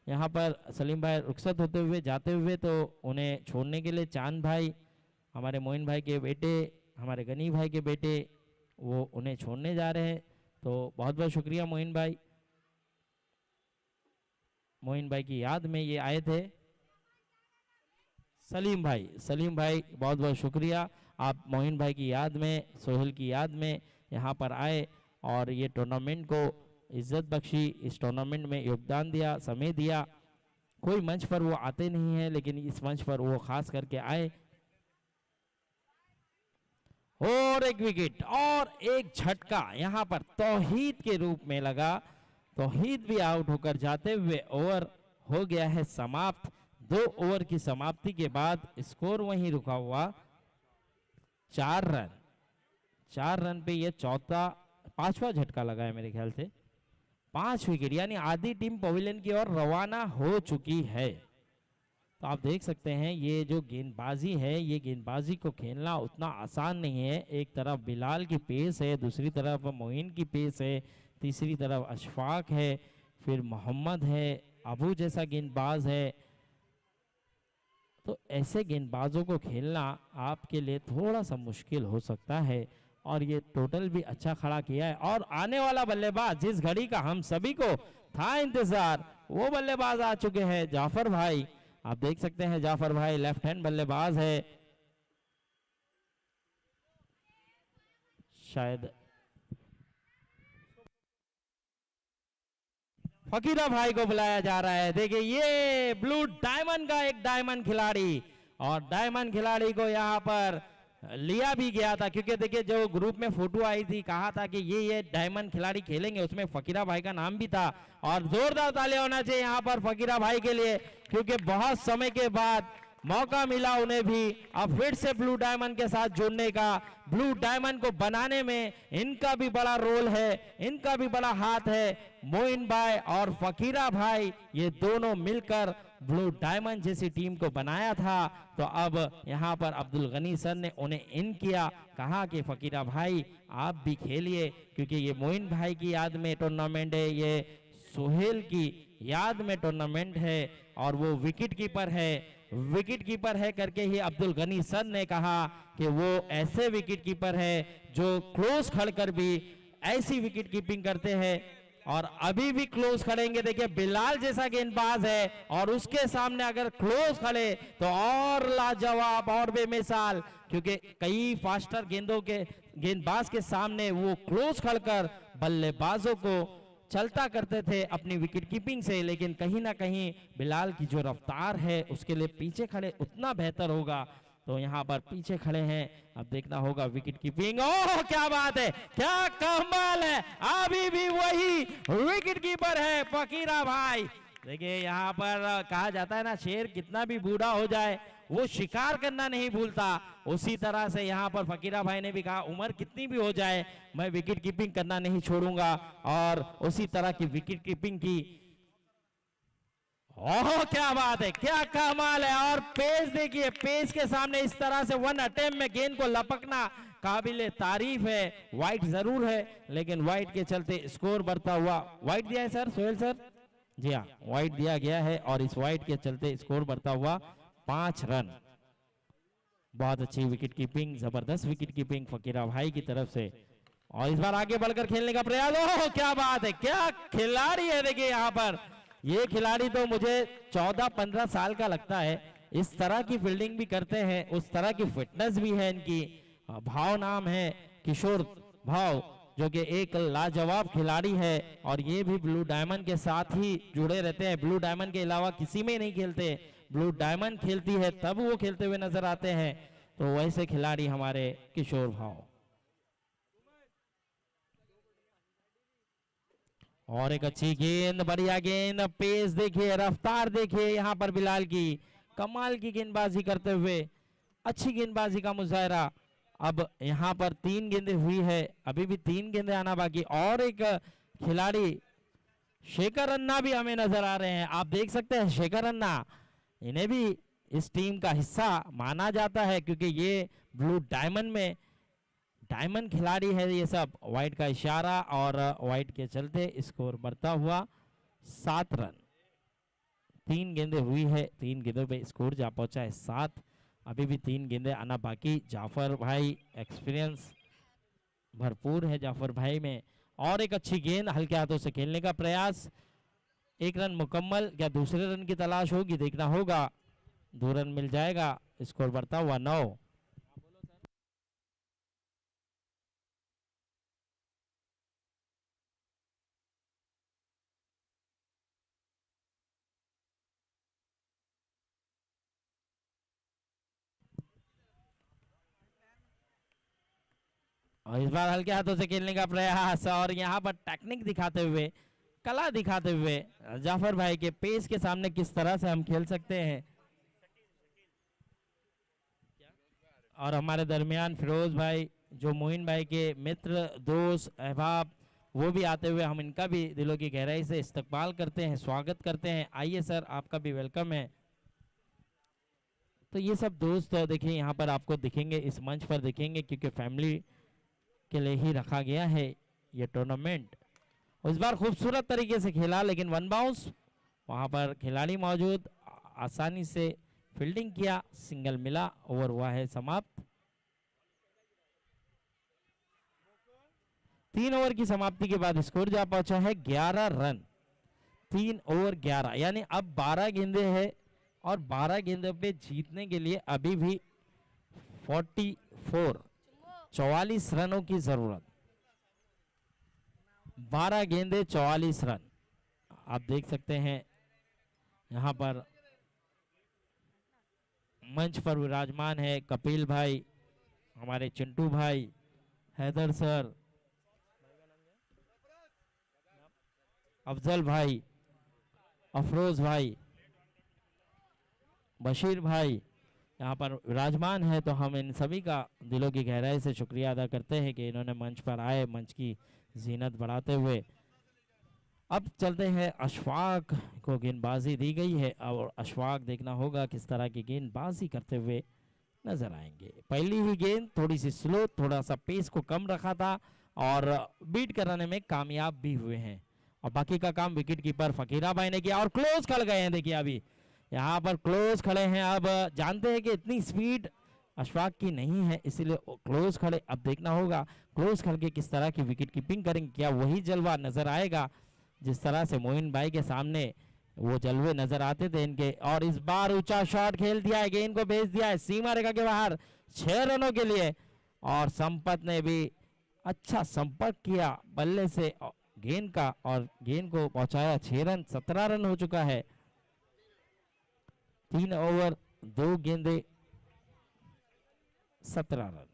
यहाँ पर सलीम भाई रुखसत होते हुए जाते हुए, तो उन्हें छोड़ने के लिए चांद भाई, हमारे मोइन भाई के बेटे, हमारे गनी भाई के बेटे, वो उन्हें छोड़ने जा रहे हैं। तो बहुत बहुत शुक्रिया मोइन भाई, मोइन भाई की याद में ये आए थे। सलीम भाई बहुत बहुत शुक्रिया, आप मोइन भाई की याद में, सोहेल की याद में यहाँ पर आए और ये टूर्नामेंट को इज्जत बख्शी, इस टूर्नामेंट में योगदान दिया, समय दिया। कोई मंच पर वो आते नहीं है, लेकिन इस मंच पर वो खास करके आए। और एक विकेट और एक झटका यहाँ पर तौहीद के रूप में लगा। तौहीद भी आउट होकर जाते हुए ओवर हो गया है समाप्त। 2 ओवर की समाप्ति के बाद स्कोर वहीं रुका हुआ 4 रन। 4 रन पे ये पांचवा झटका लगा है मेरे ख्याल से। 5 विकेट, यानी आधी टीम पवेलियन की ओर रवाना हो चुकी है। तो आप देख सकते हैं ये जो गेंदबाजी है, ये गेंदबाजी को खेलना उतना आसान नहीं है। एक तरफ बिलाल की पेस है, दूसरी तरफ मोइन की पेस है, तीसरी तरफ अशफाक है, फिर मोहम्मद है, अबू जैसा गेंदबाज है। तो ऐसे गेंदबाजों को खेलना आपके लिए थोड़ा सा मुश्किल हो सकता है। और ये टोटल भी अच्छा खड़ा किया है, और आने वाला बल्लेबाज जिस घड़ी का हम सभी को था इंतजार, वो बल्लेबाज आ चुके हैं, जाफर भाई। आप देख सकते हैं जाफर भाई लेफ्ट हैंड बल्लेबाज है, शायद फकीरा भाई को बुलाया जा रहा है। देखिए ये ब्लू डायमंड का एक डायमंड खिलाड़ी, और डायमंड खिलाड़ी को यहाँ पर लिया भी गया था, क्योंकि देखिए जो ग्रुप में फोटो आई थी कहा था कि ये डायमंड खिलाड़ी खेलेंगे, उसमें फकीरा भाई का नाम भी था। और जोरदार तालियां होना चाहिए यहाँ पर फकीरा भाई के लिए, क्योंकि बहुत समय के बाद मौका मिला उन्हें भी अब फिर से ब्लू डायमंड के साथ जुड़ने का। ब्लू डायमंड को बनाने में इनका भी बड़ा रोल है, इनका भी बड़ा हाथ है। मोइन भाई और फकीरा भाई ये दोनों मिलकर ब्लू डायमंड जैसी टीम को बनाया था। तो अब यहाँ पर अब्दुल गनी सर ने उन्हें इन किया, कहा कि फकीरा भाई आप भी खेलिए, क्योंकि ये मोइन भाई की याद में टूर्नामेंट है, ये सोहेल की याद में टूर्नामेंट है, और वो विकेट कीपर है करके ही अब्दुल गनी सर ने कहा कि वो ऐसे विकेट कीपर है जो क्लोज खड़कर भी ऐसी विकेट कीपिंग करते हैं, और अभी भी क्लोज खड़ेंगे। देखिए बिलाल जैसा गेंदबाज है, और उसके सामने अगर क्लोज खड़े तो और लाजवाब और बेमिसाल, क्योंकि कई फास्टर गेंदबाज के सामने वो क्लोज खड़कर बल्लेबाजों को चलता करते थे अपनी विकेट कीपिंग से। लेकिन कहीं ना कहीं बिलाल की जो रफ्तार है उसके लिए पीछे खड़े उतना बेहतर होगा। तो यहाँ पर पीछे खड़े हैं, अब देखना होगा विकेट कीपिंग। ओह क्या बात है, क्या कमाल है, अभी भी वही विकेट कीपर है फकीरा भाई। देखिए यहाँ पर कहा जाता है ना, शेर कितना भी बूढ़ा हो जाए वो शिकार करना नहीं भूलता, उसी तरह से यहाँ पर फकीरा भाई ने भी कहा उम्र कितनी भी हो जाए मैं विकेट कीपिंग करना नहीं छोड़ूंगा, और उसी तरह की विकेट कीपिंग की। ओह क्या बात है, क्या कमाल है। और पेस देखिए, पेस के सामने इस तरह से वन अटेम्प्ट में गेंद को लपकना काबिले तारीफ है। वाइट जरूर है, लेकिन वाइट के चलते स्कोर बढ़ता हुआ, वाइट दिया है सर सोहेल सर, जी हाँ वाइट दिया गया है, और इस वाइट के चलते स्कोर बढ़ता हुआ 5 रन। बहुत अच्छी विकेट कीपिंग, जबरदस्त विकेट कीपिंग फकीरा भाई की तरफ से, और इस बार आगे बढ़कर खेलने का प्रयास। ओह क्या बात है, क्या खिलाड़ी है। देखिए यहाँ पर ये खिलाड़ी तो मुझे 14-15 साल का लगता है, इस तरह की फील्डिंग भी करते हैं, उस तरह की फिटनेस भी है इनकी। भाव नाम है किशोर भाव, जो कि एक लाजवाब खिलाड़ी है, और ये भी ब्लू डायमंड के साथ ही जुड़े रहते हैं, ब्लू डायमंड के अलावा किसी में नहीं खेलते। ब्लू डायमंड खेलती है तब वो खेलते हुए नजर आते हैं। तो वैसे खिलाड़ी हमारे किशोर भाव। और एक अच्छी गेंद, बढ़िया गेंद, पेस देखिए, रफ्तार देखिए यहाँ पर बिलाल की, कमाल की गेंदबाजी करते हुए, अच्छी गेंदबाजी का मुजाहरा। अब यहाँ पर 3 गेंदें हुई है, अभी भी 3 गेंदें आना बाकी। और एक खिलाड़ी शेखर अन्ना भी हमें नजर आ रहे हैं, आप देख सकते हैं शेखर अन्ना, इन्हें भी इस टीम का हिस्सा माना जाता है, क्योंकि ये ब्लू डायमंड में डायमंड खिलाड़ी है ये सब। वाइट का इशारा, और वाइट के चलते स्कोर बढ़ता हुआ 7 रन। 3 गेंदें हुई है, 3 गेंदों पे स्कोर जा पहुंचा है 7। अभी भी 3 गेंदें आना बाकी। जाफर भाई एक्सपीरियंस भरपूर है जाफर भाई में। और एक अच्छी गेंद, हल्के हाथों से खेलने का प्रयास। 1 रन मुकम्मल, क्या दूसरे रन की तलाश होगी, देखना होगा। 2 रन मिल जाएगा, स्कोर बढ़ता हुआ 9। और इस बार हल्के हाथों से खेलने का प्रयास, और यहाँ पर टेक्निक दिखाते हुए, कला दिखाते हुए जाफर भाई के पेस के सामने किस तरह से हम खेल सकते हैं। और हमारे दरमियान फिरोज भाई जो मोइन भाई के मित्र दोस्त अहबाब, वो भी आते हुए हम इनका भी दिलों की गहराई से इस्तकबाल करते हैं, स्वागत करते हैं। आइए सर, आपका भी वेलकम है। तो ये सब दोस्त देखिए यहाँ पर आपको दिखेंगे, इस मंच पर दिखेंगे, क्योंकि फैमिली के लिए ही रखा गया है ये टूर्नामेंट। इस बार खूबसूरत तरीके से खेला, लेकिन 1 बाउंस, वहां पर खिलाड़ी मौजूद, आसानी से फील्डिंग किया, सिंगल मिला, ओवर हुआ है समाप्त। 3 ओवर की समाप्ति के बाद स्कोर जा पहुंचा है 11 रन। 3 ओवर 11, यानी अब 12 गेंदें हैं, और 12 गेंदों पे जीतने के लिए अभी भी 44 रनों की जरूरत। 12 गेंदे 44 रन। आप देख सकते हैं यहाँ पर मंच पर विराजमान है कपिल भाई, हमारे चिंटू भाई, हैदर सर, अफजल भाई, अफरोज भाई, बशीर भाई यहाँ पर विराजमान है। तो हम इन सभी का दिलों की गहराई से शुक्रिया अदा करते हैं कि इन्होंने मंच पर आए, मंच की जीनत बढ़ाते हुए। अब चलते हैं, अशफाक को गेंदबाजी दी गई है और अशफाक देखना होगा किस तरह की गेंदबाजी करते हुए नजर आएंगे। पहली ही गेंद थोड़ी सी स्लो, थोड़ा सा पेस को कम रखा था और बीट कराने में कामयाब भी हुए हैं। और बाकी का काम विकेट कीपर फकीरा भाई ने किया और क्लोज खड़ गए हैं। देखिए अभी यहाँ पर क्लोज खड़े हैं। अब जानते हैं कि इतनी स्पीड अशफाक की नहीं है, इसीलिए क्लोज खड़े। अब देखना होगा क्लोज खड़ के किस तरह की विकेट कीपिंग करेंगे, क्या वही जलवा नजर आएगा जिस तरह से मोइन भाई के सामने वो जलवे नजर आते थे इनके। और इस बार ऊंचा शॉट खेल दिया है, गेंद को भेज दिया है सीमा रेखा के बाहर 6 रनों के लिए। और संपत ने भी अच्छा संपर्क किया बल्ले से गेंद का और गेंद को पहुंचाया 6 रन। 17 रन हो चुका है। 3 ओवर 2 गेंदे 17 रन।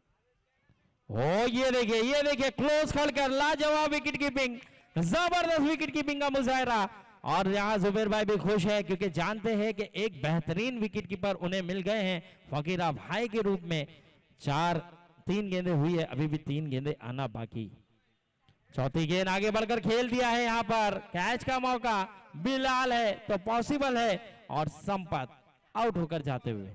ओ ये देखिए क्लोज खड़कर लाजवाब विकेट कीपिंग, जबरदस्त विकेट कीपिंग का मुजाहरा। और यहाँ जुबैर भाई भी खुश है क्योंकि जानते हैं कि एक बेहतरीन विकेट कीपर उन्हें मिल गए हैं फकीरा भाई के रूप में। 3 गेंदें हुई है, अभी भी 3 गेंदें आना बाकी। चौथी गेंद आगे बढ़कर खेल दिया है, यहाँ पर कैच का मौका बिलाल है तो पॉसिबल है और संपत आउट होकर जाते हुए।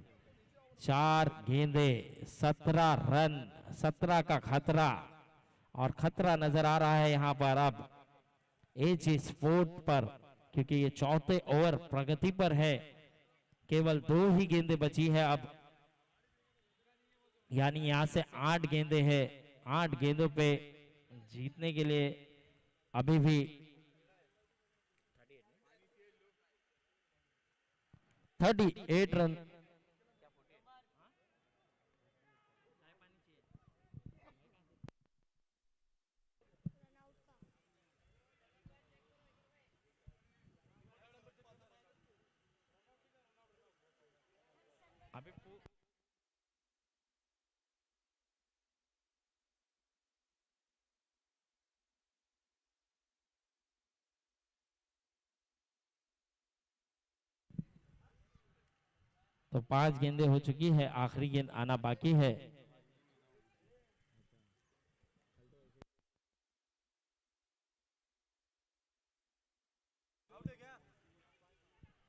4 गेंदे 17 रन, 17 का खतरा और खतरा नजर आ रहा है यहाँ पर अब एज स्पोर्ट पर, क्योंकि ये चौथे ओवर प्रगति पर है। केवल 2 ही गेंदें बची है अब, यानी यहां से 8 गेंदें हैं। 8 गेंदों पे जीतने के लिए अभी भी 38 रन। तो 5 गेंदें हो चुकी है, आखिरी गेंद आना बाकी है।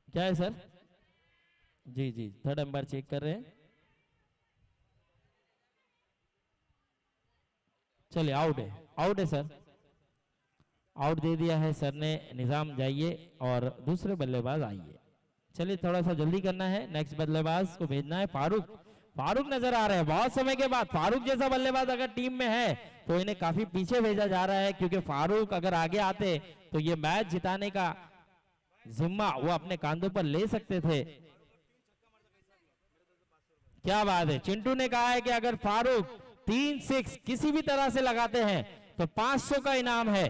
क्या है सर? जी 3rd अंपायर चेक कर रहे हैं। चलिए आउट है सर, आउट दे दिया है सर ने। निजाम जाइए और दूसरे बल्लेबाज आइए। चलिए थोड़ा सा जल्दी करना है, नेक्स्ट बल्लेबाज को भेजना है। फारूक नजर आ रहे हैं बहुत समय के बाद। फारूक जैसा बल्लेबाज अगर टीम में है तो इन्हें काफी पीछे भेजा जा रहा है, क्योंकि फारूक अगर आगे आते तो ये मैच जिताने का जिम्मा वो अपने कांधों पर ले सकते थे। क्या बात है, चिंटू ने कहा है कि अगर फारूक 3-6 किसी भी तरह से लगाते हैं तो 500 का इनाम है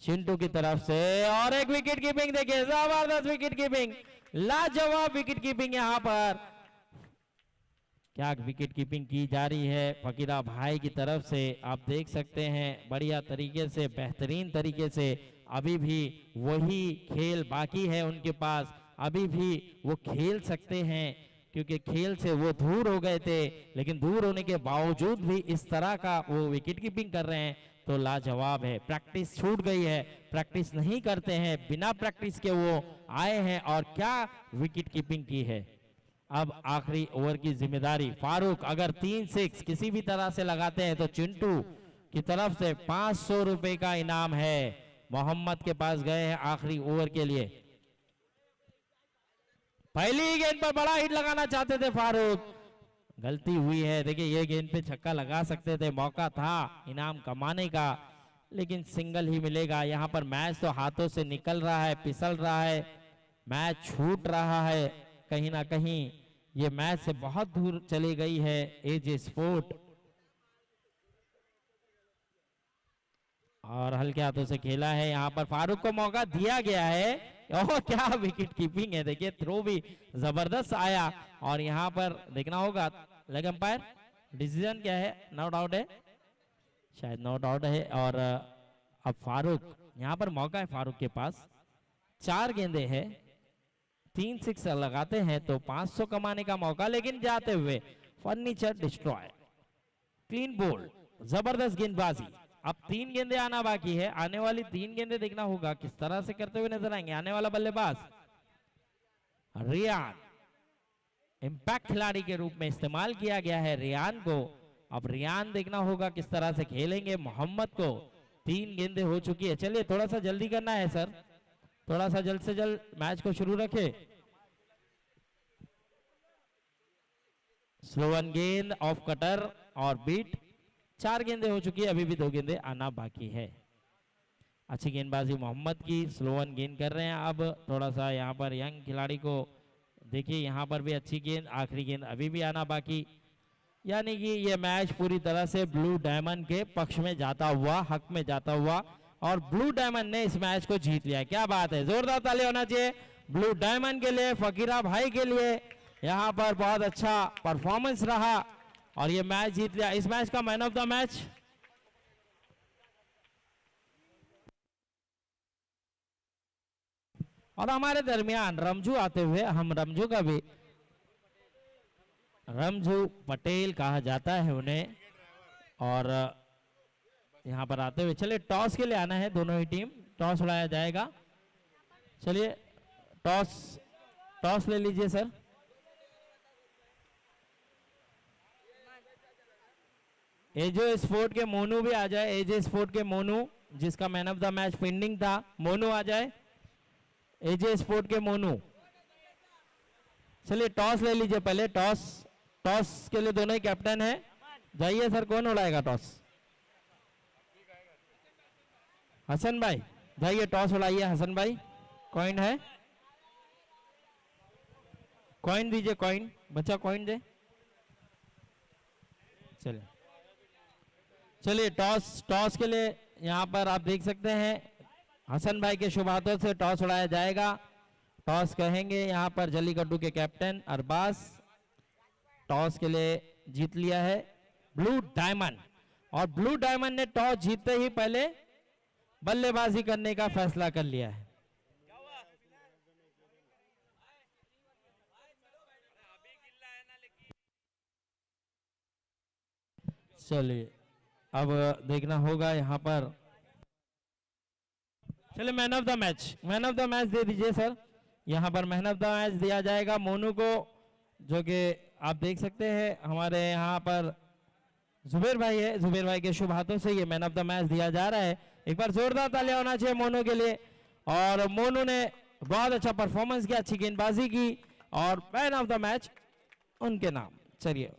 चिंटू की तरफ से। और एक विकेट कीपिंग देखिए, जबरदस्त विकेट कीपिंग, लाजवाब विकेट कीपिंग। यहां पर क्या विकेट कीपिंग की जा रही है फकीरा भाई की तरफ से, आप देख सकते हैं बढ़िया तरीके से, बेहतरीन तरीके से। अभी भी वही खेल बाकी है उनके पास, अभी भी वो खेल सकते हैं, क्योंकि खेल से वो दूर हो गए थे, लेकिन दूर होने के बावजूद भी इस तरह का वो विकेट कीपिंग कर रहे हैं तो लाजवाब है। प्रैक्टिस छूट गई है, प्रैक्टिस नहीं करते हैं, बिना प्रैक्टिस के वो आए हैं और क्या विकेट कीपिंग की है। अब आखिरी ओवर की जिम्मेदारी फारूक अगर 3-6 किसी भी तरह से लगाते हैं तो चिंटू की तरफ से 500 रुपए का इनाम है। मोहम्मद के पास गए हैं आखिरी ओवर के लिए। पहली गेंद पर बड़ा हिट लगाना चाहते थे फारूक, गलती हुई है। देखिए ये गेंद पे छक्का लगा सकते थे, मौका था इनाम कमाने का, लेकिन सिंगल ही मिलेगा। यहाँ पर मैच तो हाथों से निकल रहा है, फिसल रहा है, मैच छूट रहा है कहीं ना कहीं। ये मैच से बहुत दूर चली गई है एज स्पोर्ट। और हल्के हाथों से खेला है। यहाँ पर फारूक को मौका दिया गया है और क्या विकेट कीपिंग है, देखिए थ्रो भी जबरदस्त आया। और यहाँ पर देखना होगा लेग अंपायर डिसीजन क्या है, नॉट आउट है, शायद नॉट आउट है। और अब फारूक, यहाँ पर मौका है फारूक के पास, 4 गेंदे हैं, 3 सिक्सर लगाते हैं तो 500 कमाने का मौका, लेकिन जाते हुए फर्नीचर डिस्ट्रॉय, क्लीन बोल्ड, जबरदस्त गेंदबाजी। अब 3 गेंदे आना बाकी है, आने वाली 3 गेंदे देखना होगा किस तरह से करते हुए नजर आएंगे। आने वाला बल्लेबाज रियान, इंपैक्ट खिलाड़ी के रूप में इस्तेमाल किया गया है रियान को। अब रियान देखना होगा किस तरह से खेलेंगे। मोहम्मद को 3 गेंदे हो चुकी है, चलिए थोड़ा सा जल्दी करना है सर, थोड़ा सा जल्द से जल्द मैच को शुरू रखे। स्लो वन गेंद ऑफ कटर और बीट, 4 गेंदे हो चुकी है, अभी भी 2 गेंदे आना बाकी है। अच्छी गेंदबाजी मोहम्मद की, स्लो वन गेंद कर रहे हैं। अब थोड़ा सा यहाँ पर यंग खिलाड़ी को देखिए, यहाँ पर भी अच्छी गेंद, आखिरी गेंद अभी भी आना बाकी, यानी कि ये मैच पूरी तरह से ब्लू डायमंड के पक्ष में जाता हुआ, हक में जाता हुआ, और ब्लू डायमंड ने इस मैच को जीत लिया। क्या बात है, जोरदार ताली होना चाहिए ब्लू डायमंड के लिए, फकीरा भाई के लिए। यहाँ पर बहुत अच्छा परफॉर्मेंस रहा और ये मैच जीत लिया। इस मैच का मैन ऑफ द मैच और हमारे दरमियान रमजू आते हुए, हम रमजू का भी, रमजू पटेल कहा जाता है उन्हें, और यहाँ पर आते हुए, चलिए टॉस के लिए आना है दोनों ही टीम, टॉस उड़ाया जाएगा। चलिए टॉस ले लीजिए सर। एजे स्पोर्ट के मोनू भी आ जाए, एजे स्पोर्ट के मोनू, जिसका man of the match pending था, मोनू आ जाए, एजे स्पोर्ट के मोनू। चलिए टॉस ले लीजिए पहले, टॉस के लिए दोनों ही कैप्टन है, जाइए सर, कौन उड़ाएगा टॉस? हसन भाई जाइए, टॉस उड़ाइए हसन भाई। कॉइन है, कॉइन दीजिए, कॉइन बच्चा, कॉइन दे। चलिए टॉस के लिए यहाँ पर आप देख सकते हैं हसन भाई के शुभ हाथों से टॉस उड़ाया जाएगा। टॉस कहेंगे यहाँ पर जल्लीकट्टू के कैप्टन अरबाज, टॉस के लिए जीत लिया है ब्लू डायमंड, और ब्लू डायमंड ने टॉस जीतते ही पहले बल्लेबाजी करने का फैसला कर लिया है। चलिए अब देखना होगा यहाँ पर, चलिए मैन ऑफ द मैच दे दीजिए सर। यहाँ पर मैन ऑफ द मैच दिया जाएगा मोनू को, जो कि आप देख सकते हैं हमारे यहाँ पर जुबेर भाई है, जुबेर भाई के शुभ हाथों से ये मैन ऑफ द मैच दिया जा रहा है। एक बार जोरदार तालियां होना चाहिए मोनू के लिए, और मोनू ने बहुत अच्छा परफॉर्मेंस किया, अच्छी गेंदबाजी की, और मैन ऑफ द मैच उनके नाम। चलिए